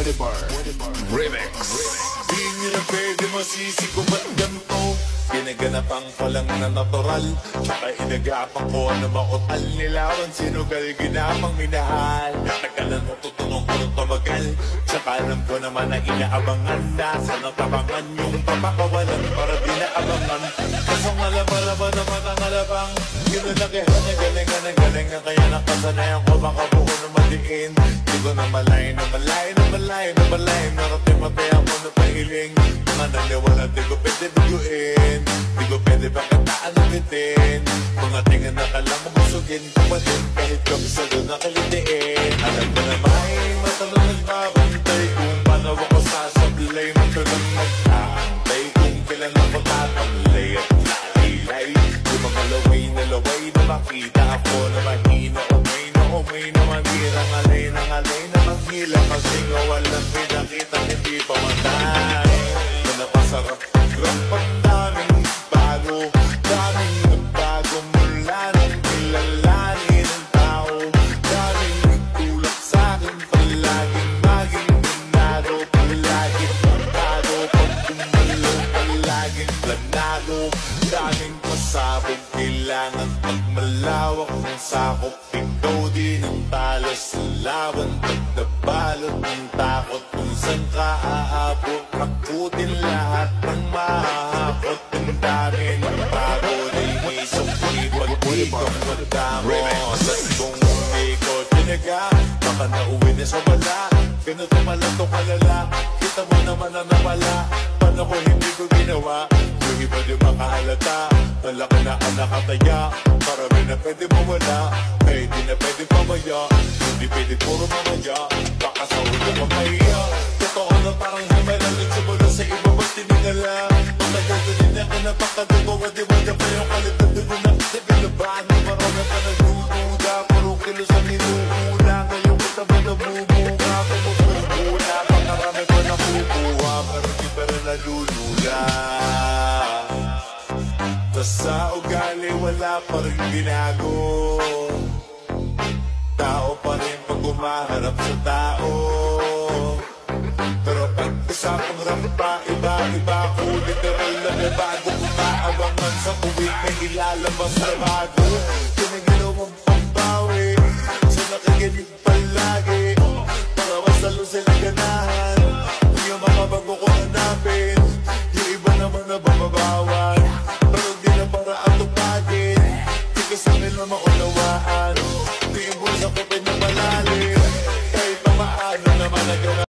Remix. Di nyo na pwede masisi kung ba't ganito. Ginaganapang palang na natural, tsaka inagapang ko na makutal. Nilawan sinugal, ginapang minahal. Nagkalan mo tutunong ko ng tumagal, tsaka alam ko naman na inaabangan. Nasa natabangan yung papakawalan para binaabangan. Kasong alaba-laba naman ang alabang, ginalakihan na galing na kaya nakasanayan ko baka buko na madiin. Di ko na malay, narating matay ako na pahiling. Mga naniwala, di ko pwede biguin, di ko pwede pakataan na bitin. Mga tingin na kalang mamusugin, kumatin kahit kami sa doon nakalitiin. Alam ko na may matalong nagbabantay kung paano ako sasablay. Matalang nag-aantay kung kailan ako tatamlay at nailay. Yung mga laway na makita ako na mahina. Umay na manira, ngalay na manghila. Kasi nga walang pinakita, hindi pa matay. Na napasarap, grapat daming bago. Daming nagbago mula nang kilalanin ang tao. Daming nagtulak sa'kin, palaging maging minado. Palaging matado, pag gumalo, palaging planado. Daming pasabog, kailangan pagmalawak ng sakop. Ikaw din ang talo sa laban, pag nabalot ng takot. Kung saan ka aabot, hakutin lahat ng mahahakot. Ang dami ng bago, nainisok di pag di ka magdamo. Sa ibong hindi ko tinaga, baka nauwi na sa wala. Ganito pala to kalala, kita mo naman na nawala. Paano ko hindi ko ginawa, yung iba di makahalata. Malaki na ang nakataya, marami na pwede mawala. Kaya di na pwede pamaya, hindi pwede puro mamaya. Baka sa ulo ka mahiya, totoo na parang himalalin simula sa iba ba't tinigala. Matagal ko din ako napakadugo, di ba na pa yung kalitan dugo na naglabaan. Marami ka nagdududa, puro kilos ang inuula. Ngayon kita ba namumuka, kumumula. Pakarami ko nakukuha, pero di pa rin nalulula. Sa ugali wala pa rin binago, tao pa rin pag umaharap sa tao. Pero pag usapang rampa, iba-iba ko. Literal na may bago, kumaabangan sa kuwit, may ilalabas na bago. Tinaginaw mong pambawi, sa nakikinig palagi, para masalo silang ganahan.